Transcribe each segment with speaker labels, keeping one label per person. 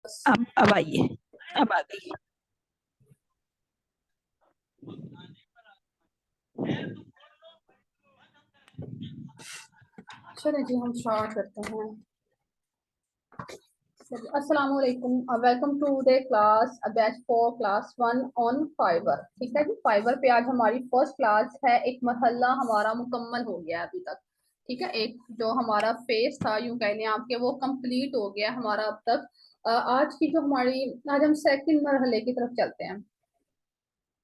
Speaker 1: अब आइए। अब आ गई।
Speaker 2: चलो जी, हम स्टार्ट करते हैं। अस्सलाम वालेकुम, welcome to the class batch for class 1 on Fiverr. ठीक है जी, फाइवर पे आज हमारी फर्स्ट क्लास है। एक मरहला हमारा मुकम्मल हो गया अभी तक। ठीक है, एक जो हमारा फेज था यूं कह लें आपके, वो कंप्लीट हो गया हमारा अब तक। आज की जो हमारी, आज हम सेकंड मरहले की तरफ चलते हैं।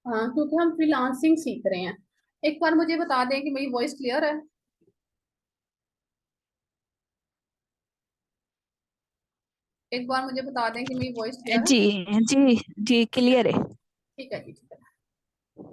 Speaker 2: हाँ, क्योंकि हम फ्रीलांसिंग सीख रहे हैं। एक बार मुझे बता दें कि मेरी वॉइस क्लियर है। एक बार मुझे बता दें कि मेरी वॉइस क्लियर है।
Speaker 1: जी जी जी, क्लियर है।
Speaker 2: ठीक है जी, ठीक है।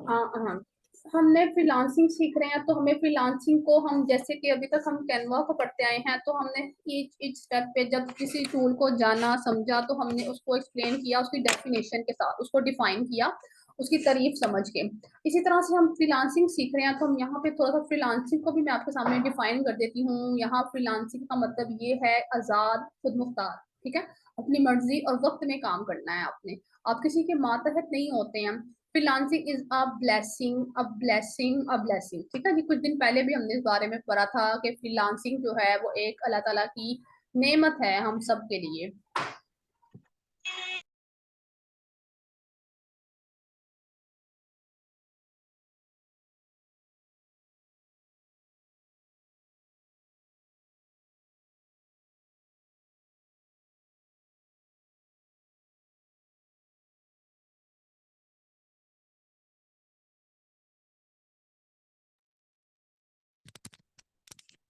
Speaker 2: हाँ हाँ, हमने फ्रीलांसिंग सीख रहे हैं, तो हमें फ्रीलांसिंग को हम जैसे कि अभी तक हम कैनवा को पढ़ते आए हैं, तो हमने ईच स्टेप पे जब किसी टूल को जाना समझा तो हमने उसको एक्सप्लेन किया, उसकी डेफिनेशन के साथ उसको डिफाइन किया, उसकी तारीफ समझ के। इसी तरह से हम फ्रीलांसिंग सीख रहे हैं, तो हम यहाँ पे थोड़ा सा फ्रीलांसिंग को भी मैं आपके सामने डिफाइन कर देती हूँ। यहाँ फ्रीलांसिंग का मतलब ये है आजाद, खुद मुख्तार। ठीक है, अपनी मर्जी और वक्त में काम करना है आपने, आप किसी के मातहत नहीं होते हैं। Freelancing is a blessing, a blessing, a blessing. ठीक है जी, कुछ दिन पहले भी हमने इस बारे में पढ़ा था कि फ्रीलांसिंग जो है वो एक अल्लाह ताला की नेमत है हम सब के लिए।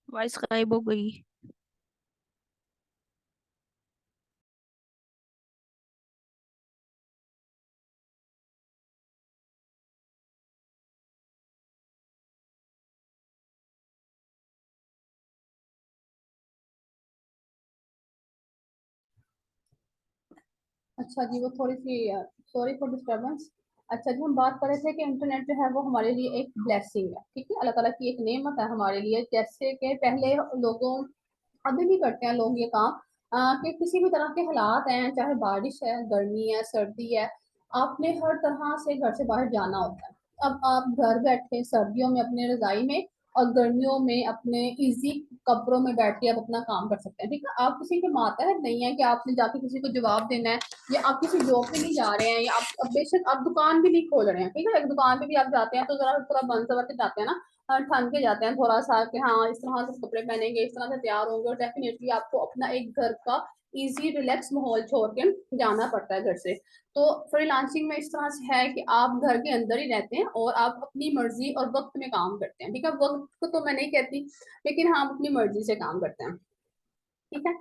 Speaker 1: वॉइस गायब हो गई।
Speaker 2: अच्छा जी, वो थोड़ी सी, सॉरी फॉर डिस्टर्बेंस। अच्छा जी, हम बात कर रहे थे कि इंटरनेट जो है वो हमारे लिए एक ब्लेसिंग है। ठीक है, अल्लाह ताला की एक नेमत है हमारे लिए। जैसे कि पहले लोगों, अभी भी करते हैं लोग ये काम, कि किसी भी तरह के हालात हैं, चाहे बारिश है, गर्मी है, सर्दी है, आपने हर तरह से घर से बाहर जाना होता है। अब आप घर बैठे सर्दियों में अपने रजाई में और गर्मियों में अपने इजी कपड़ों में बैठ के आप अपना काम कर सकते हैं। ठीक है, आप किसी के मातहत नहीं है कि आपने जाके किसी को जवाब देना है, या आप किसी जॉब पे नहीं जा रहे हैं, या आप अब बेशक आप दुकान भी नहीं खोल रहे हैं। ठीक है, एक दुकान पे भी आप जाते हैं तो जरा थोड़ा बंद सवर के जाते हैं ना, ठन के जाते हैं थोड़ा सा कि हाँ इस तरह से कपड़े पहनेंगे, इस तरह से तैयार होंगे, और डेफिनेटली आपको अपना एक घर का इजी रिलैक्स माहौल छोड़ के जाना पड़ता है घर से। तो फ्रीलांसिंग में इस तरह से है कि आप घर के अंदर ही रहते हैं और आप अपनी मर्जी और वक्त में काम करते हैं। ठीक है, वक्त को तो मैं नहीं कहती, लेकिन हाँ, आप अपनी मर्जी से काम करते हैं। ठीक है,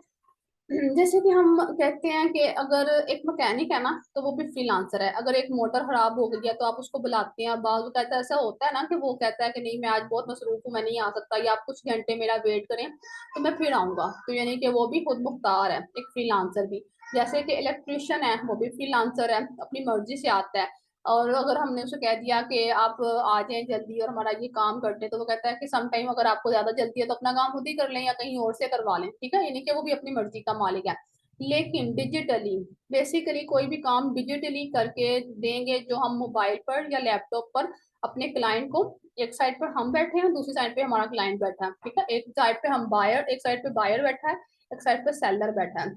Speaker 2: जैसे कि हम कहते हैं कि अगर एक मैकेनिक है ना, तो वो भी फ्रीलांसर है। अगर एक मोटर खराब हो गई है तो आप उसको बुलाते हैं, बाज कहता है, ऐसा होता है ना कि वो कहता है कि नहीं मैं आज बहुत मसरूफ हूँ, मैं नहीं आ सकता, या आप कुछ घंटे मेरा वेट करें तो मैं फिर आऊंगा। तो यानी कि वो भी खुद मुख्तार है, एक फ्रीलांसर भी। जैसे कि इलेक्ट्रिशियन है, वो भी फ्रीलांसर है, अपनी मर्जी से आता है। और अगर हमने उसे कह दिया कि आप आ जाएं जल्दी और हमारा ये काम कर दें, तो वो कहता है कि सम टाइम अगर आपको ज्यादा जल्दी है तो अपना काम खुद ही कर लें या कहीं और से करवा लें। ठीक है, यानी कि वो भी अपनी मर्जी का मालिक है। लेकिन डिजिटली, बेसिकली कोई भी काम डिजिटली करके देंगे जो हम मोबाइल पर या लैपटॉप पर अपने क्लाइंट को, एक साइड पर हम बैठे हैं, दूसरी साइड पे हमारा क्लाइंट बैठा है। ठीक है, एक साइड पे हम बायर, एक साइड पे बायर बैठा है, एक साइड पे सेलर बैठा है,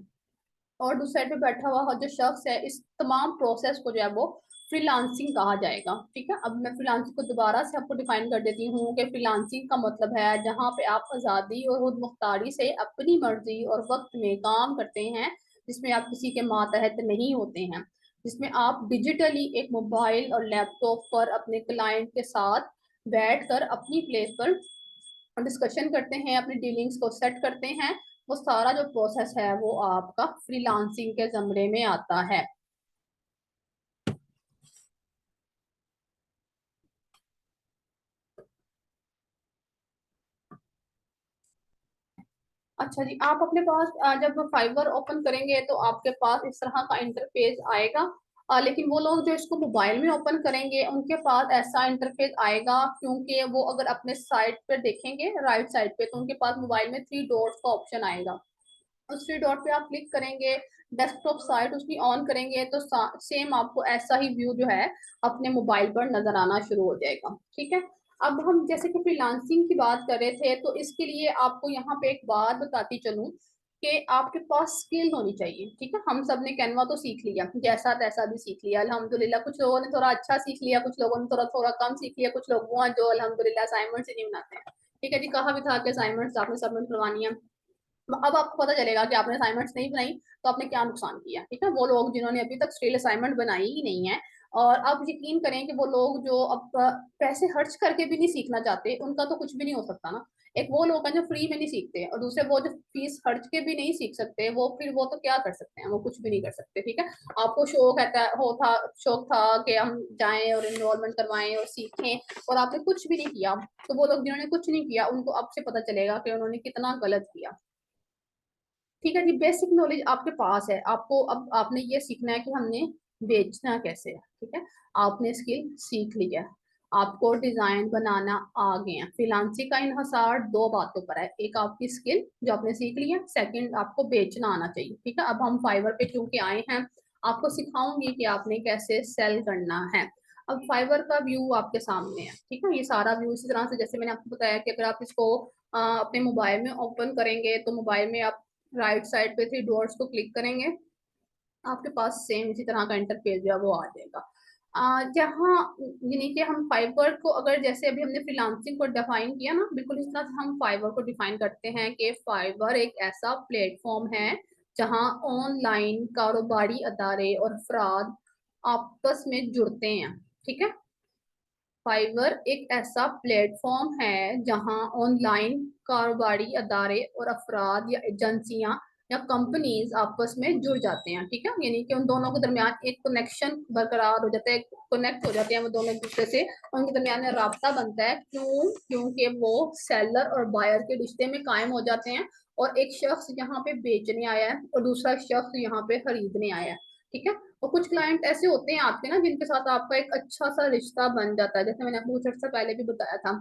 Speaker 2: और दूसरे साइड पे बैठा हुआ जो शख्स है, इस तमाम प्रोसेस को जो है वो फ्रीलांसिंग कहा जाएगा। ठीक है, अब मैं फ्रीलांसिंग को दोबारा से आपको डिफाइन कर देती हूँ कि फ्रीलांसिंग का मतलब है जहाँ पे आप आज़ादी और खुद मुख्तारी से अपनी मर्जी और वक्त में काम करते हैं, जिसमें आप किसी के मातहत नहीं होते हैं, जिसमें आप डिजिटली एक मोबाइल और लैपटॉप पर अपने क्लाइंट के साथ बैठ कर अपनी प्लेस पर डिस्कशन करते हैं, अपनी डीलिंग्स को सेट करते हैं। वो सारा जो प्रोसेस है वो आपका फ्रीलांसिंग के जमरे में आता है। अच्छा जी, आप अपने पास जब फाइवर ओपन करेंगे तो आपके पास इस तरह का इंटरफेस आएगा। लेकिन वो लोग जो इसको मोबाइल में ओपन करेंगे उनके पास ऐसा इंटरफेस आएगा, क्योंकि वो अगर अपने साइट पर देखेंगे राइट साइड पे, तो उनके पास मोबाइल में थ्री डॉट्स का ऑप्शन आएगा। उस थ्री डॉट पे आप क्लिक करेंगे, डेस्कटॉप साइट उसकी ऑन करेंगे तो सेम आपको ऐसा ही व्यू जो है अपने मोबाइल पर नजर आना शुरू हो जाएगा। ठीक है, अब हम जैसे कि फ्रीलांसिंग की बात कर रहे थे, तो इसके लिए आपको यहाँ पे एक बात बताती चलूं कि आपके पास स्किल होनी चाहिए। ठीक है, हम सब ने कैनवा तो सीख लिया, जैसा तैसा भी सीख लिया अल्हम्दुलिल्लाह। कुछ लोगों ने थोड़ा अच्छा सीख लिया, कुछ लोगों ने थोड़ा थोड़ा कम सीख लिया, कुछ लोग वो हैं जो अल्हम्दुलिल्लाह असाइनमेंट ही नहीं बनाते हैं। ठीक है जी, कहा भी था कि असाइनमेंट्स आपने सबमिट करवानी है। अब आपको पता चलेगा कि आपने असाइनमेंट्स नहीं बनाई तो आपने क्या नुकसान किया। ठीक है, वो लोग जिन्होंने अभी तक स्टिल असाइनमेंट बनाई ही नहीं है, और अब यकीन करें कि वो लोग जो अब पैसे खर्च करके भी नहीं सीखना चाहते, उनका तो कुछ भी नहीं हो सकता ना। एक वो लोग हैं जो फ्री में नहीं सीखते, और दूसरे वो जो फीस खर्च के भी नहीं सीख सकते, वो फिर वो तो क्या कर सकते हैं, वो कुछ भी नहीं कर सकते। ठीक है, आपको शौक है हो था शौक था कि हम जाएं और इन्रोलमेंट करवाएं और सीखें, और आपने कुछ भी नहीं किया, तो वो लोग जिन्होंने कुछ नहीं किया उनको अब से पता चलेगा कि उन्होंने कितना गलत किया। ठीक है जी, बेसिक नॉलेज आपके पास है, आपको अब आपने ये सीखना है कि हमने बेचना कैसे है। ठीक है, आपने स्किल सीख ली है, आपको डिजाइन बनाना आ गया। फ्रीलांसिंग का इन्हसार दो बातों पर है, एक आपकी स्किल जो आपने सीख ली है, सेकंड आपको बेचना आना चाहिए। ठीक है, अब हम फाइवर पे क्योंकि आए हैं, आपको सिखाऊंगी कि आपने कैसे सेल करना है। अब फाइवर का व्यू आपके सामने है। ठीक है, ये सारा व्यू इसी तरह से जैसे मैंने आपको बताया कि अगर आप इसको अपने मोबाइल में ओपन करेंगे तो मोबाइल में आप राइट साइड पे थ्री डॉट्स को क्लिक करेंगे, आपके पास सेम इसी तरह का इंटरफेस जो है वो आ जाएगा। जहाँ यानी कि हम फाइवर को, अगर जैसे अभी हमने फ्रीलांसिंग को डिफाइन किया ना, बिल्कुल इस तरह से हम फाइवर को डिफाइन करते हैं कि फाइवर एक ऐसा प्लेटफॉर्म है जहाँ ऑनलाइन कारोबारी अदारे और अफराद आपस में जुड़ते हैं। ठीक है, फाइवर एक ऐसा प्लेटफॉर्म है जहां ऑनलाइन कारोबारी अदारे और अफराद या एजेंसियां या कंपनीज आपस में जुड़ जाते हैं। ठीक है, यानी कि उन दोनों के दरमियान एक कनेक्शन बरकरार हो जाता है, कनेक्ट हो जाते हैं वो दोनों एक दूसरे से, उनके दरमियान में राब्ता बनता है। क्योंकि वो सेलर और बायर के रिश्ते में कायम हो जाते हैं, और एक शख्स यहाँ पे बेचने आया है और दूसरा शख्स यहाँ पे खरीदने आया है। ठीक है, और कुछ क्लाइंट ऐसे होते हैं आपके ना जिनके साथ आपका एक अच्छा सा रिश्ता बन जाता है, जैसे मैंने आपको कुछ अर्सा पहले भी बताया था।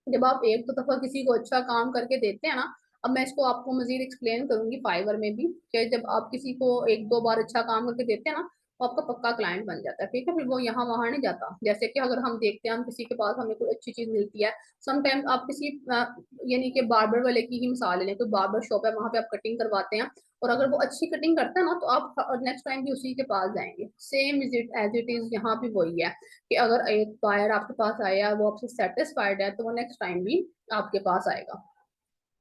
Speaker 2: जब आप एक दो दफा किसी को अच्छा काम करके देते हैं ना, अब मैं इसको आपको मजीद एक्सप्लेन करूंगी फाइवर में भी, कि जब आप किसी को एक दो बार अच्छा काम करके देते हैं ना, तो आपका पक्का क्लाइंट बन जाता है। ठीक है, फिर वो यहाँ वहां नहीं जाता। जैसे कि अगर हम देखते हैं, हम किसी के पास हमें कोई अच्छी चीज मिलती है, समटाइम्स आप किसी यानी कि बार्बर वाले की ही मिसाल ले लें, कोई बार्बर शॉप है, वहां पे आप कटिंग करवाते हैं, और अगर वो अच्छी कटिंग करता है ना, तो आप नेक्स्ट टाइम भी उसी के पास जाएंगे। Same is it as it is यहाँ भी वही है कि अगर एक बायर आपके पास आया, वो आपसे सेटिस्फाइड है, तो वो नेक्स्ट टाइम भी आपके पास आएगा।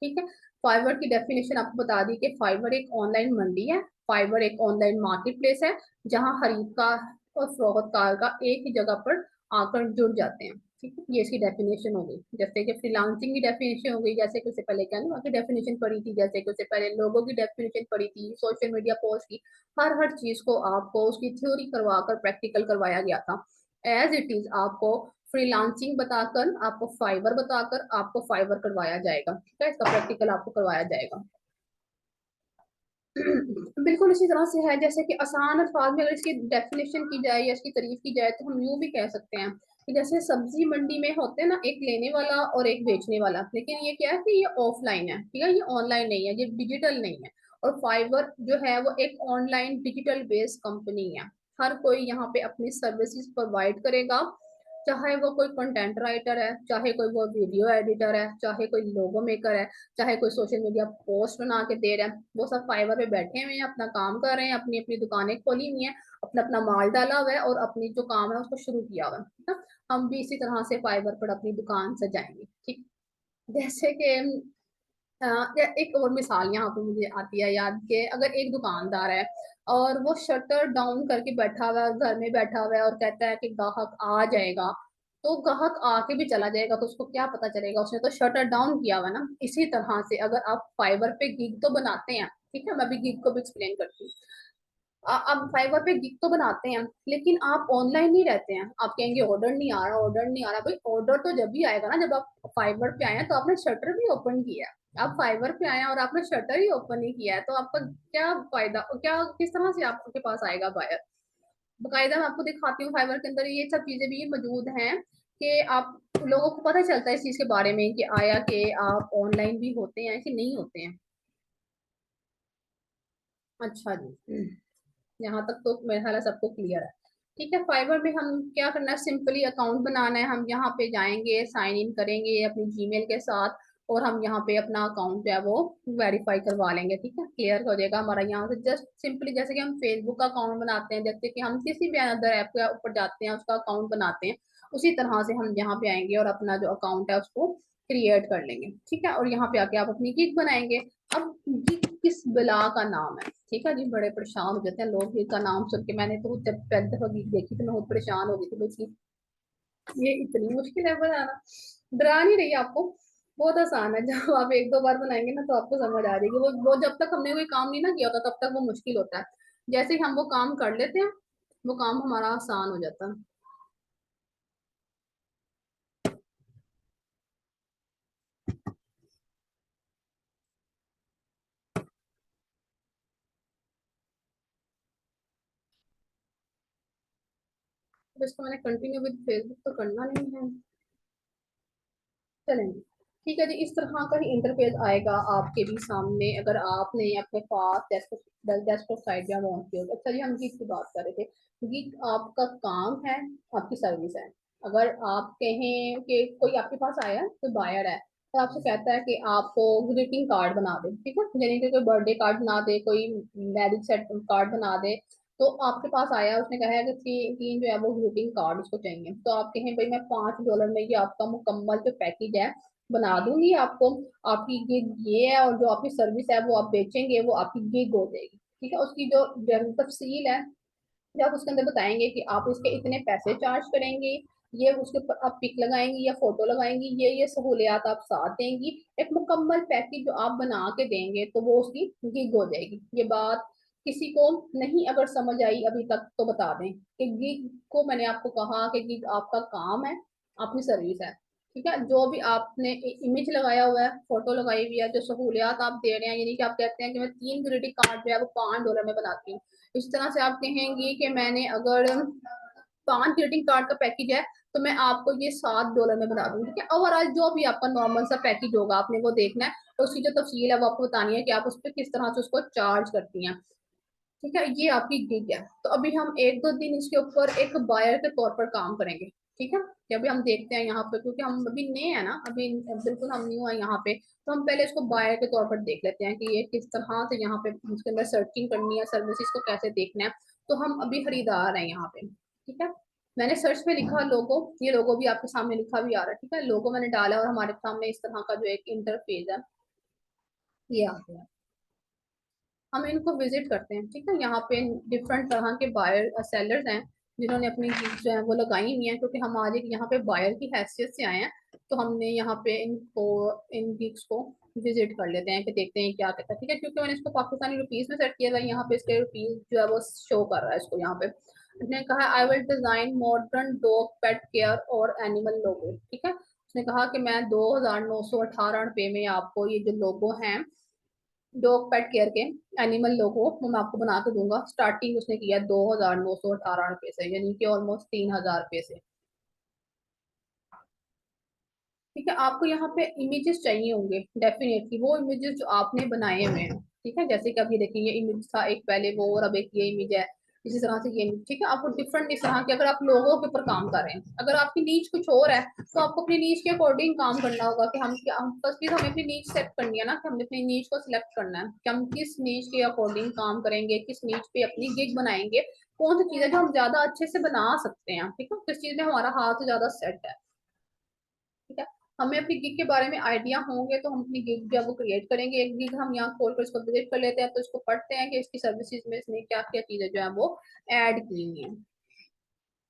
Speaker 2: ठीक है, फाइवर की डेफिनेशन आपको बता दी कि फाइवर एक ऑनलाइन मंडी है, फाइवर एक ऑनलाइन मार्केट प्लेस है जहां खरीदकार और फरोख्तकार का एक ही जगह पर आकर जुड़ जाते हैं। ठीक है, ये इसकी डेफिनेशन हो गई। जैसे कि फ्रीलांसिंग की डेफिनेशन हो गई, जैसे कि उससे पहले क्या ना की डेफिनेशन पढ़ी थी, जैसे कि उससे पहले लोगों की डेफिनेशन पढ़ी थी, सोशल मीडिया पोस्ट की, हर चीज को आपको उसकी थ्योरी करवाकर प्रैक्टिकल करवाया गया था। एज इट इज आपको फ्रीलांसिंग बताकर, आपको फाइवर बताकर आपको फाइवर करवाया जाएगा। ठीक है, इसका प्रैक्टिकल आपको करवाया जाएगा। बिल्कुल इसी तरह से है, जैसे कि आसान अल्फाज में अगर इसकी डेफिनेशन की जाए या इसकी तारीफ की जाए, तो हम यूं भी कह सकते हैं कि जैसे सब्जी मंडी में होते हैं ना, एक लेने वाला और एक बेचने वाला, लेकिन ये क्या है कि ये ऑफलाइन है। ठीक है, ये ऑनलाइन नहीं है, ये डिजिटल नहीं है। और फाइवर जो है वो एक ऑनलाइन डिजिटल बेस्ड कंपनी है। हर कोई यहाँ पे अपनी सर्विसेज प्रोवाइड करेगा, चाहे वो कोई कंटेंट राइटर है, चाहे कोई वो वीडियो एडिटर है, चाहे कोई लोगो मेकर है, चाहे कोई सोशल मीडिया पोस्ट बना के दे रहा है, वो सब फाइवर पे बैठे हुए हैं, अपना काम कर रहे हैं, अपनी अपनी दुकानें खोली हुई हैं, अपना अपना माल डाला हुआ है और अपनी जो काम है उसको शुरू किया हुआ है। ठीक है? हम भी इसी तरह से फाइवर पर अपनी दुकान सजाएंगे। ठीक, जैसे कि एक और मिसाल यहाँ पे मुझे आती है याद के, अगर एक दुकानदार है और वो शटर डाउन करके बैठा हुआ है, घर में बैठा हुआ है, और कहता है कि ग्राहक आ जाएगा, तो ग्राहक आके भी चला जाएगा, तो उसको क्या पता चलेगा, उसने तो शटर डाउन किया हुआ है ना। इसी तरह से अगर आप फाइबर पे गिग तो बनाते हैं, ठीक है, मैं अभी गिग को भी एक्सप्लेन करती हूँ। आप फाइवर पे गिग तो बनाते हैं, लेकिन आप ऑनलाइन नहीं रहते हैं। आप कहेंगे ऑर्डर नहीं आ रहा, ऑर्डर नहीं आ रहा। भाई ऑर्डर तो जब भी आएगा ना, जब आप फाइवर पे आए हैं, तो आपने शटर भी ओपन किया है। आप फाइवर पे आए हैं और आपने शटर ही ओपन नहीं किया है, तो आपका क्या फायदा, क्या किस तरह से आपके पास आएगा बायर। बकायदा मैं आपको दिखाती हूँ, फाइवर के अंदर ये सब चीजें भी मौजूद हैं कि आप लोगों को पता चलता है इस चीज के बारे में कि आया कि आप ऑनलाइन भी होते हैं कि नहीं होते हैं। अच्छा जी, यहाँ तक तो मेरे ख्याल है सबको क्लियर है। ठीक है, फाइवर में हम क्या करना है, सिंपली अकाउंट बनाना है। हम यहाँ पे जाएंगे, साइन इन करेंगे अपनी जीमेल के साथ, और हम यहाँ पे अपना अकाउंट जो है वो वेरीफाई करवा लेंगे। ठीक है, क्लियर हो जाएगा हमारा यहाँ से। जस्ट सिंपली जैसे कि हम फेसबुक का अकाउंट बनाते हैं, जैसे कि हम किसी भी अदर ऐप के ऊपर जाते हैं उसका अकाउंट बनाते हैं, उसी तरह से हम यहाँ पे आएंगे और अपना जो अकाउंट है उसको क्रिएट कर लेंगे। ठीक है, और यहाँ पे आके आप अपनी गिग बनाएंगे। अब गिग किस बिला का नाम है? ठीक है जी, बड़े परेशान हो जाते हैं लोग गिग का नाम सुन के। मैंने तो जब पहली दफा गिग देखी तो मैं बहुत परेशान हो गई थी भाई, ये इतनी मुश्किल है बनाना। डरा नहीं रही आपको, बहुत आसान है। जब आप एक दो बार बनाएंगे ना तो आपको समझ आ जाएगी। वो जब तक हमने कोई काम नहीं ना किया होता तब तक वो मुश्किल होता है। जैसे ही हम वो काम कर लेते हैं, वो काम हमारा आसान हो जाता है। तो इसको मैंने कंटिन्यू विद फेसबुक तो करना नहीं है, चलेंगे। ठीक है जी, इस तरह का ही इंटरफेस आएगा आपके भी सामने अगर आपने अपने पास डेस्कटॉप साइट या लॉन्च किया होगा। अच्छा जी, हम गीक की बात कर रहे थे। गीक आपका काम है, आपकी सर्विस है। अगर आप कहें कि कोई आपके पास आया, कोई बायर है, तो आपसे कहता है कि आपको ग्रीटिंग कार्ड बना दे। ठीक है, यानी कि कोई बर्थडे कार्ड बना दे, कोई मैरिज सेट कार्ड बना दे। तो आपके पास आया, उसने कहा है कि तीन जो है वो ग्रीटिंग कार्ड उसको चाहिए, तो आप कहें भाई मैं $5 में ये आपका मुकम्मल जो पैकेज है बना दूंगी आपको। आपकी गिग ये है, और जो आपकी सर्विस है वो आप बेचेंगे, वो आपकी गिग हो जाएगी। ठीक है, उसकी जो तफसील है जो आप उसके अंदर बताएंगे कि आप उसके इतने पैसे चार्ज करेंगे, ये उसके ऊपर आप पिक लगाएंगी या फोटो लगाएंगी, ये सहूलियात आप साथ देंगी, एक मुकम्मल पैकेज जो आप बना के देंगे तो वो उसकी गिग हो जाएगी। ये बात किसी को नहीं अगर समझ आई अभी तक तो बता दें कि गिग को मैंने आपको कहा कि गिग आपका काम है, आपकी सर्विस है। ठीक है, जो भी आपने इमेज लगाया हुआ है, फोटो लगाई हुई है, जो सहूलियात आप दे रहे हैं, यानी कि आप कहते हैं कि मैं 3 ग्रीटिंग कार्ड जो है वो $5 में बनाती हूँ। इस तरह से आप कहेंगी कि मैंने अगर 5 ग्रीटिंग कार्ड का पैकेज है तो मैं आपको ये $7 में बना दूंगी। ठीक है, ओवरऑल जो भी आपका नॉर्मल सा पैकेज होगा आपने वो देखना है, तो उसकी जो तफसील है वो आपको बतानी है कि आप उस पर किस तरह से उसको चार्ज करती हैं। ठीक है, ये आपकी गिग है। तो अभी हम एक दो दिन इसके ऊपर एक बायर के तौर पर काम करेंगे। ठीक है, कि अभी हम देखते हैं यहाँ पे, क्योंकि हम अभी नए हैं ना, अभी बिल्कुल हम न्यू है यहाँ पे, तो हम पहले इसको बायर के तौर पर देख लेते हैं कि ये किस तरह से यहाँ पे उसके अंदर सर्चिंग करनी है, सर्विसेज को कैसे देखना है। तो हम अभी खरीदार हैं यहाँ पे। ठीक है, मैंने सर्च में लिखा लोगो, ये लोगो भी आपके सामने लिखा भी आ रहा है। ठीक है, लोगो मैंने डाला और हमारे सामने इस तरह का जो एक इंटरफेस है ये आ गया। हम इनको विजिट करते हैं। ठीक है, यहाँ पे डिफरेंट तरह के बायर सेलर्स हैं जिन्होंने अपनी गिग्स जो है वो लगाई हुई हैं, क्योंकि हम आज एक यहाँ पे बायर की हैसियत से आए हैं। तो हमने यहाँ पे इनको इन गिग्स को विजिट कर लेते हैं कि देखते हैं क्या कहता है। ठीक है, क्योंकि मैंने इसको पाकिस्तानी रुपीज में सेट किया हुआ है, यहाँ पे इसके रुपीज जो है वो शो कर रहा है इसको यहाँ पे। उसने कहा I will design modern dog pet care और एनिमल लोगो। ठीक है, उसने कहा कि मैं 2,918 रुपये में आपको ये जो लोगो हैं डॉग पेट केयर के एनिमल लोगो वो मैं आपको बना के दूंगा। स्टार्टिंग उसने किया 2,918 रुपये से, यानी कि ऑलमोस्ट 3,000 रुपये से। ठीक है, आपको यहाँ पे इमेजेस चाहिए होंगे डेफिनेटली, वो इमेजेस जो आपने बनाए हुए हैं। ठीक है, जैसे कि आप ये देखिए, ये इमेज था एक पहले वो, और अब एक ये इमेज है। इसी तरह से ये image, ठीक है, आपको डिफरेंट इस तरह के, अगर आप लोगों के ऊपर काम कर रहे हैं, अगर आपकी नीच कुछ और है तो आपको अपनी नीच के अकॉर्डिंग काम करना होगा कि हम क्या, फर्स्टली हमें अपनी नीच सेट करनी है ना, कि हमने अपनी नीच को सिलेक्ट करना है कि हम किस नीच के अकॉर्डिंग काम करेंगे, किस नीच पे अपनी गिग बनाएंगे, कौन सी चीज है जो हम ज्यादा अच्छे से बना सकते हैं। ठीक है, किस चीज में हमारा हाथ ज्यादा सेट है। ठीक है, हमें अपनी गिग के बारे में आइडिया होंगे तो हम अपनी गिग जो है वो क्रिएट करेंगे। एक गिग हम यहाँ खोल कर इसको विजिट कर लेते हैं, तो इसको पढ़ते हैं कि इसकी सर्विसेज में इसने क्या क्या चीजें जो है वो ऐड की हुई हैं।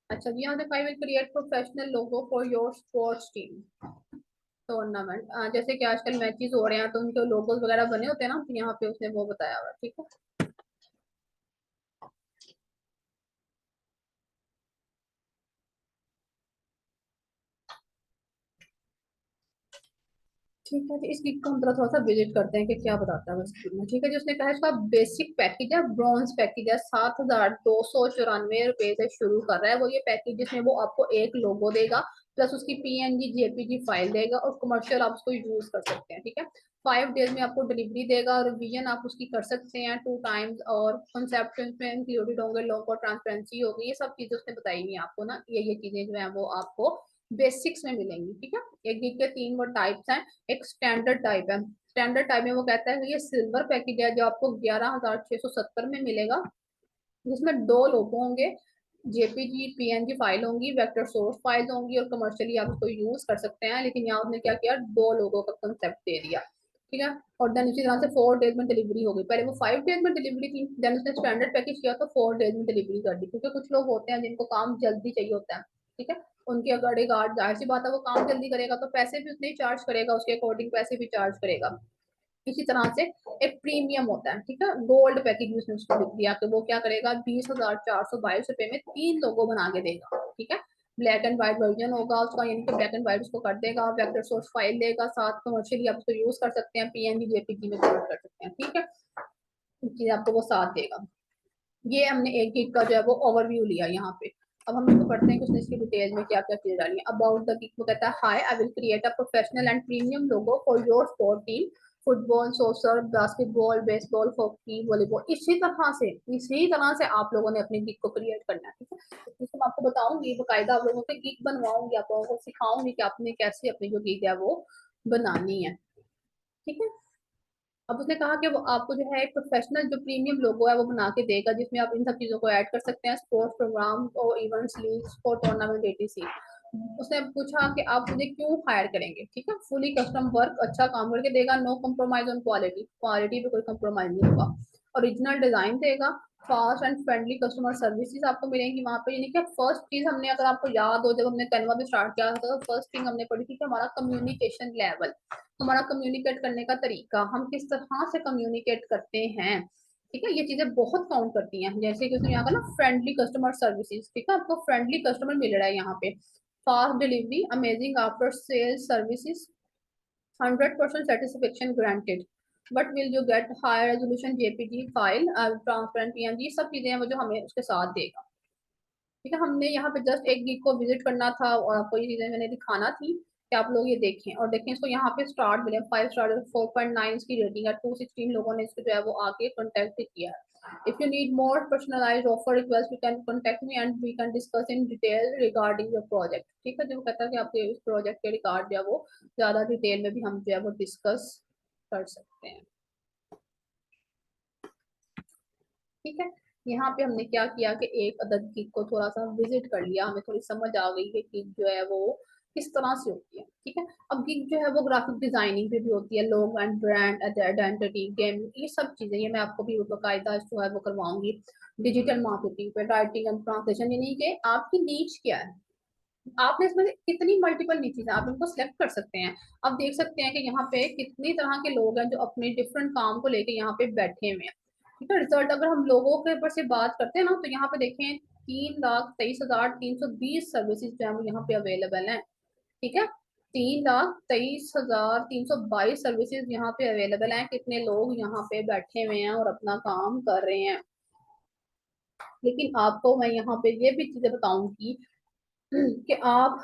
Speaker 2: अच्छा जी, यहाँ देखो आई will create professional logo for your sports team tournament. जैसे कि आजकल मैचेस हो रहे हैं तो उनके लोगोस वगैरह बने होते हैं ना, तो यहाँ पे उसने वो बताया हुआ है। ठीक है, ठीक है जी, इस गिग को हम थोड़ा सा विजिट करते हैं कि क्या बताता है इसके में। ठीक है जी, उसने कहा इसका बेसिक पैकेज है, ब्रॉन्ज पैकेज है, $7,294 से शुरू कर रहा है वो ये पैकेज, जिसमें वो आपको एक लोगो देगा, प्लस उसकी PNG JPG फाइल देगा, और कमर्शियल आप उसको यूज कर सकते हैं। ठीक है, 5 डेज में आपको डिलीवरी देगा। और रिवीजन आप उसकी कर सकते हैं 2 टाइम्स, और कॉन्सेप्ट में इंक्लूडेड होंगे, लोगो ट्रांसपेरेंसी होगी, ये सब चीजें उसने बताई नहीं आपको ना, ये चीजें जो है वो आपको बेसिक्स में मिलेंगी। ठीक है, एक गिग के 3 वो टाइप्स हैं। एक स्टैंडर्ड टाइप है, स्टैंडर्ड टाइप में वो कहता है कि ये सिल्वर पैकेज है जो आपको 11,670 में मिलेगा, जिसमें 2 लोगो होंगे, जेपीजी पीएनजी फाइल होंगी, वेक्टर सोर्स फाइल होंगी, और कमर्शियली आप इसको यूज कर सकते हैं। लेकिन यहाँ उसने क्या किया, 2 लोगों का कंसेप्ट दे दिया। ठीक है, और देन इसी तरह से 4 डेज में डिलीवरी हो गई। पहले वो 5 डेज में डिलीवरी थी, देन उसने स्टैंडर्ड पैकेज किया तो 4 डेज में डिलीवरी कर दी, क्योंकि कुछ लोग होते हैं जिनको काम जल्दी चाहिए होता है। ठीक है, उनके अकॉर्डिंग जाहिर सी बात है वो काम जल्दी करेगा तो पैसे भी उतने ही चार्ज करेगा, उसके अकॉर्डिंग पैसे भी चार्ज करेगा। इसी तरह से एक प्रीमियम होता है। ठीक है, गोल्ड पैकेज उसने उसको लिख दिया कि वो क्या करेगा, 20,422 रुपए में 3 लोगो बना के देगा। ठीक है, ब्लैक एंड व्हाइट वर्जन होगा उसका, यानी कि ब्लैक एंड व्हाइट उसको कर देगा, वेक्टर सोर्स फाइल देगा, साथ कमर्शियली आप उसको यूज कर सकते हैं, पीएनजी जेपीजी में कन्वर्ट कर सकते हैं। ठीक है, चीज आपको वो साथ देगा। ये हमने एक गिग का जो है वो ओवरव्यू लिया यहाँ पे। अब हम इसको पढ़ते हैं कि उसने इसकी डिटेल में क्या क्या चीजें डाली है। अबाउट द गिग वो कहता है, hi I will create a professional and premium logo for your sport team, football, soccer, basketball, baseball, hockey, volleyball. इसी तरह से आप लोगों ने अपनी गिग को क्रिएट करना है। ठीक है, इसको मैं आपको बताऊंगी बकायदा, आप लोगों से गिग बनवाऊंगी, आप लोगों को सिखाऊंगी कि आपने कैसे अपनी जो गिग है वो बनानी है। ठीक है, अब उसने कहा कि वो आपको जो है एक प्रोफेशनल जो प्रीमियम लोगो है वो बना के देगा, जिसमें आप इन सब चीजों को ऐड कर सकते हैं, स्पोर्ट्स प्रोग्राम और events, league, sport tournament, etc. उसने पूछा कि आप मुझे क्यों हायर करेंगे। ठीक है, फुली कस्टम वर्क, अच्छा काम करके देगा, no compromise on quality, quality पे कोई कम्प्रोमाइज नहीं होगा, ओरिजिनल डिजाइन देगा, fast and friendly customer services आपको मिलेंगी वहां पे। यानी कि फर्स्ट चीज हमने, अगर आपको याद हो, जब हमने कैनवा में स्टार्ट किया था तो फर्स्ट थिंग हमने पढ़ी थी कि हमारा कम्युनिकेशन लेवल, हमारा कम्युनिकेट करने का तरीका, हम किस तरह से कम्युनिकेट करते हैं। ठीक है, ये चीजें बहुत काउंट करती हैं। जैसे कि उसने यहाँ का ना फ्रेंडली कस्टमर सर्विसेज, ठीक है, आपको फ्रेंडली कस्टमर मिल रहा है यहाँ पे, fast delivery, amazing after sales services, 100% satisfaction granted, but will you get higher resolution jpg file, transparent png, सब चीजें हैं वो जो हमें उसके साथ देगा। ठीक है, हमने यहाँ पे जस्ट एक वीक को विजिट करना था और आपको ये चीजें मैंने दिखाना थी कि आप लोग ये देखें, और देखें इसको यहाँ पे स्टार्ट मिले 5 स्टार, 4.9 इसकी रेटिंग है, 216 लोगों ने इसको जो है वो आके कॉन्टेक्ट किया है। If you need more personalised offer request, you can contact me and we can discuss in detail regarding your project. ठीक है, जो कहता है कि आपके इस प्रोजेक्ट के रिगार्ड जो है वो ज्यादा डिटेल में भी हम जो है वो डिस्कस कर सकते हैं। ठीक है, यहाँ पे हमने क्या किया कि एक अदद गिग को थोड़ा सा विजिट कर लिया, हमें थोड़ी समझ आ गई कि गिग जो है वो किस तरह से होती है। ठीक है, अब गिग जो है वो ग्राफिक डिजाइनिंग पे भी होती है, लोग एंड ब्रांड आइडेंटिटी, गेम, ये सब चीजें, ये मैं आपको भी बाकायदा जो है वो करवाऊंगी। डिजिटल मार्केटिंग पे, राइटिंग एंड ट्रांसलेशन, यानी कि आपकी नीच क्या है, आपने इसमें से कितनी मल्टीपल नीचेज है आप इनको सिलेक्ट कर सकते हैं। अब देख सकते हैं कि यहाँ पे कितनी तरह के लोग हैं जो अपने डिफरेंट काम को लेके यहाँ पे बैठे हुए हैं। ठीक है, रिजल्ट अगर हम लोगों के ऊपर से बात करते हैं ना, तो यहाँ पे देखें 3,23,320 सर्विसेज जो है वो यहाँ पे अवेलेबल है। ठीक है, 3,23,322 सर्विसेज यहाँ पे अवेलेबल है, कितने लोग यहाँ पे बैठे हुए हैं और अपना काम कर रहे हैं। लेकिन आपको मैं यहाँ पे ये भी चीजें बताऊंगी कि आप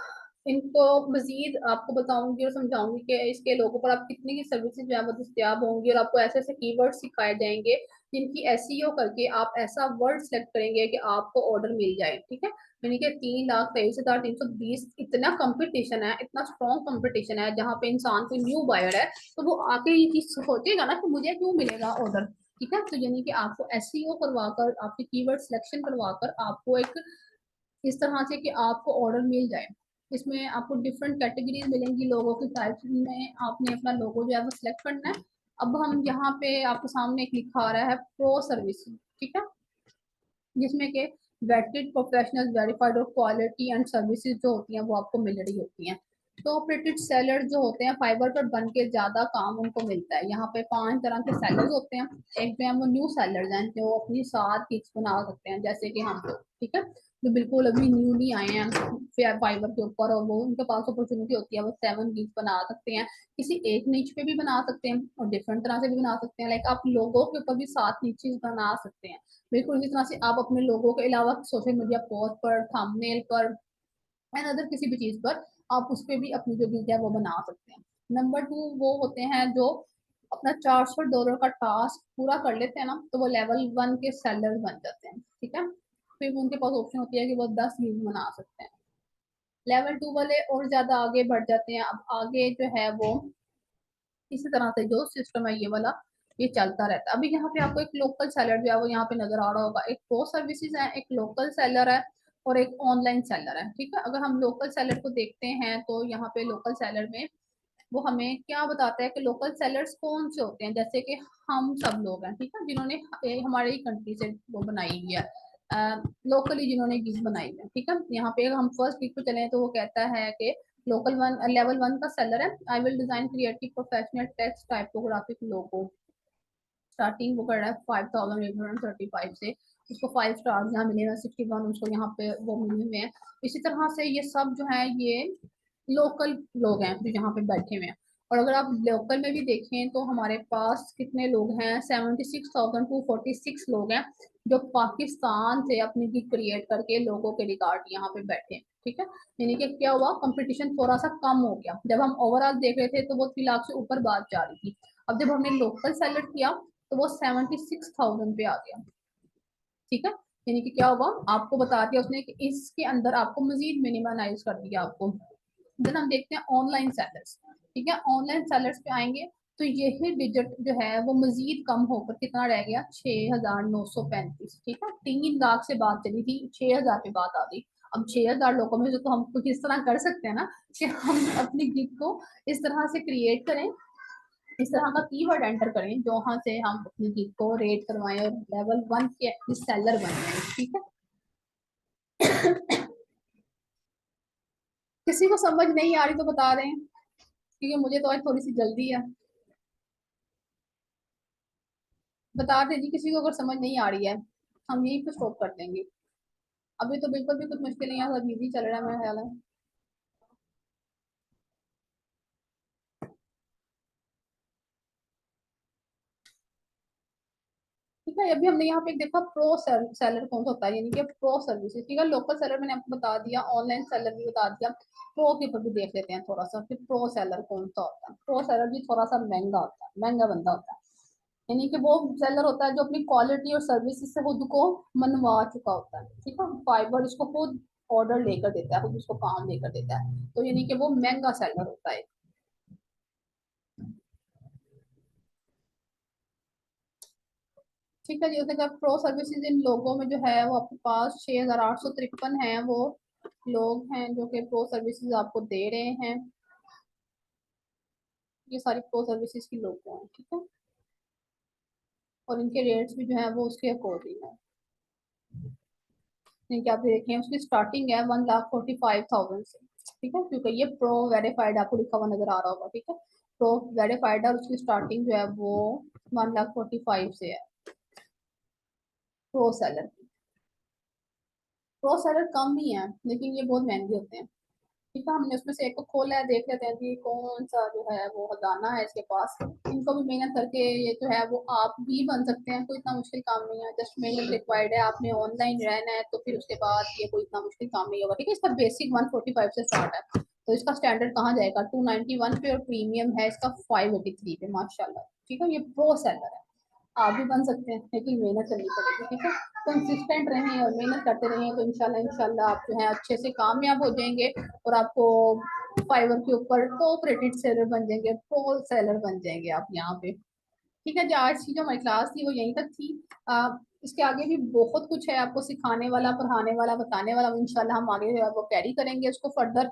Speaker 2: इनको मजीद आपको बताऊंगी और समझाऊंगी कि इसके लोगों पर आप कितनी की सर्विसेज जो है वो दस्तियाब होंगी, और आपको ऐसे ऐसे कीवर्ड सिखाए जाएंगे जिनकी एसईओ करके आप ऐसा वर्ड सेलेक्ट करेंगे कि आपको ऑर्डर मिल जाए। ठीक है, यानी कि 3,23,320, इतना कंपटीशन है, इतना स्ट्रॉन्ग कंपटीशन है, जहाँ पे इंसान कोई न्यू बायर है तो वो आके ये चीज सोचेगा ना कि मुझे क्यों मिलेगा ऑर्डर। ठीक है, तो यानी कि आपको एसईओ करवाकर, आपके कीवर्ड सिलेक्शन करवाकर आपको एक इस तरह से कि आपको ऑर्डर मिल जाए। इसमें आपको डिफरेंट कैटेगरीज मिलेंगी, लोगों की टाइप में आपने अपना लोगो जो है वो सिलेक्ट करना है। अब हम यहाँ पे आपके सामने एक लिखा आ रहा है प्रो सर्विस। ठीक है, जिसमें के वेटेड प्रोफेशनल वेरीफाइड और क्वालिटी एंड सर्विसेज जो होती हैं वो आपको मिल रही होती हैं। तो ऑपरेटेड सेलर जो होते हैं फाइबर पर बन के ज्यादा काम उनको मिलता है। यहाँ पे 5 तरह के सेलर्स होते हैं। एक जो है वो न्यू सेलर्स हैं जो अपनी साथ किक्स बना सकते हैं, जैसे कि हम लोग। ठीक है, जो बिल्कुल अभी न्यूली आए हैं फाइबर के ऊपर, और वो उनके पास अपॉर्चुनिटी होती है, वो 7 गिग्स बना सकते हैं, किसी एक नीच पे भी बना सकते हैं और डिफरेंट तरह से भी बना सकते हैं। लाइक आप लोगों के ऊपर भी 7 नीचेस बना सकते हैं। बिल्कुल इसी तरह से आप अपने लोगों के अलावा सोशल मीडिया पोस्ट पर, थंबनेल पर एंड अदर किसी भी चीज पर आप उस पर भी अपनी जो वीडियो है वो बना सकते हैं। नंबर 2 वो होते हैं जो अपना $400 का टास्क पूरा कर लेते हैं ना, तो वो लेवल 1 के सेलर बन जाते हैं। ठीक है, फिर उनके पास ऑप्शन होती है कि वो 10 व्यूज बना सकते हैं। लेवल 2 वाले और ज्यादा आगे बढ़ जाते हैं। अब आगे जो है वो इसी तरह से जो सिस्टम है ये वाला, ये चलता रहता है। अभी यहाँ पे आपको एक लोकल सेलर जो है वो यहाँ पे नजर आ रहा होगा। एक प्रो सर्विसेज है, एक लोकल सेलर है और एक ऑनलाइन सेलर है। ठीक है, अगर हम लोकल सेलर को देखते हैं तो यहाँ पे लोकल सेलर में वो हमें क्या बताता है कि लोकल सेलर्स कौन से होते हैं, जैसे कि हम सब लोग हैं। ठीक है, जिन्होंने हमारे ही कंट्री से वो बनाई हुई है, लोकली जिन्होंने गिग बनाई है। ठीक है, यहाँ पे हम फर्स्ट गिग पे चले तो वो कहता है कि लोकल वन लेवल 1 का सेलर है। I will design creative professional text typographic logo. Starting वो कर रहा है 5835 से। उसको 5 स्टार्स यहाँ मिले हैं, 61 उसको यहाँ पे वो मिले हुए हैं। इसी तरह से ये सब जो है ये लोकल लोग हैं जो यहाँ पे बैठे हुए हैं। और अगर आप लोकल में भी देखें तो हमारे पास कितने लोग हैं, 76,246 लोग हैं जो पाकिस्तान से अपनी गिग क्रिएट करके लोगों के रिकॉर्ड यहाँ पे बैठे हैं। ठीक है, यानी कि क्या हुआ, कंपटीशन थोड़ा सा कम हो गया। जब हम ओवरऑल देख रहे थे तो वो 3 लाख से ऊपर बात जा रही थी। अब जब हमने लोकल सेलेक्ट किया तो वो 76,000 पे आ गया। ठीक है, यानी कि क्या हुआ, आपको बता दिया उसने कि इसके अंदर आपको मजीद मिनिमाइज कर दिया आपको। देन हम देखते हैं ऑनलाइन सेलर्स। ठीक है, ऑनलाइन सेलर्स पे आएंगे तो यही डिजिट जो है वो मजीद कम होकर कितना रह गया, 6,935। ठीक है, 3 लाख से बात चली थी, 6,000 पे बात आ गई। अब 6,000 लोगों में से तो हम कुछ इस तरह कर सकते हैं ना कि हम अपनी गिग को इस तरह से क्रिएट करें, इस तरह का कीवर्ड एंटर करें जहाँ से हम अपनी गिग को रेट करवाएं और लेवल 1 के सेलर बन जाए। ठीक है, किसी को समझ नहीं आ रही तो बता दें, क्योंकि मुझे तो आज थोड़ी सी जल्दी है। बता दें जी किसी को अगर समझ नहीं आ रही है, हम यहीं पे स्टॉप कर देंगे। अभी तो बिल्कुल भी कुछ मुश्किल नहीं है, सब इजी चल रहा है मेरा ख्याल है। ठीक है, अभी हमने यहाँ पे देखा प्रो सेलर कौन सा होता है, यानी कि प्रो सर्विसेज। ठीक है, लोकल सेलर मैंने आपको बता दिया, ऑनलाइन सेलर भी बता दिया। प्रो के ऊपर भी देख लेते हैं थोड़ा सा कि प्रो सेलर कौन सा होता है। प्रो सेलर भी थोड़ा सा महंगा होता है, महंगा बंदा होता है। यानी कि वो सेलर होता है जो अपनी क्वालिटी और सर्विस से खुद को मनवा चुका होता है। ठीक है, फाइबर इसको खुद ऑर्डर लेकर देता है, खुद उसको काम लेकर देता है, तो यानी कि वो महंगा सेलर होता है। ठीक है जी, उसने कहा प्रो सर्विसेज इन लोगों में जो है वो आपके पास 6,853 है वो लोग हैं जो कि प्रो सर्विसेज आपको दे रहे हैं। ये सारी प्रो सर्विसेज की लोग हैं। ठीक है, और इनके रेट्स भी जो है वो उसके अकॉर्डिंग है। क्या आप देखें उसकी स्टार्टिंग है 1,45,000 से। ठीक है, क्योंकि ये प्रो वेरीफाइड आपको लिखा हुआ नजर आ रहा होगा। ठीक है, प्रो वेरीफाइड और उसकी स्टार्टिंग जो है वो 1,45,000 से है प्रो सेलर। प्रो सेलर कम ही है लेकिन ये बहुत महंगे होते हैं। ठीक है, हमने उसमें से एक को खोला है, देख लेते हैं कि कौन सा जो है वो खजाना है इसके पास। इनको भी मेहनत करके ये जो है वो आप भी बन सकते हैं, कोई इतना मुश्किल काम नहीं है, जस्ट मेहनत रिक्वायर्ड है। आपने ऑनलाइन रहना है तो फिर उसके बाद ये कोई इतना मुश्किल काम नहीं होगा। ठीक है, इसका बेसिक 145 से स्टार्ट है, तो इसका स्टैंडर्ड कहाँ जाएगा, 291 पे, और प्रीमियम है इसका 583 पे माशाल्लाह। ठीक है, ये प्रो सेलर है, आप भी बन सकते हैं लेकिन मेहनत करनी पड़ेगी। ठीक है, कंसिस्टेंट रहें और मेहनत करते रहें तो इंशाल्लाह इंशाल्लाह आप जो है अच्छे से कामयाब हो जाएंगे और आपको फाइवर के ऊपर टॉप रेटेड सेलर बन जाएंगे, प्रो सेलर बन जाएंगे आप यहाँ पे। ठीक है जी, आज की जो हमारी क्लास थी वो यहीं तक थी। इसके आगे भी बहुत कुछ है आपको सिखाने वाला, पढ़ाने वाला, बताने वाला। इंशाल्लाह हम आगे वो कैरी करेंगे उसको फर्दर।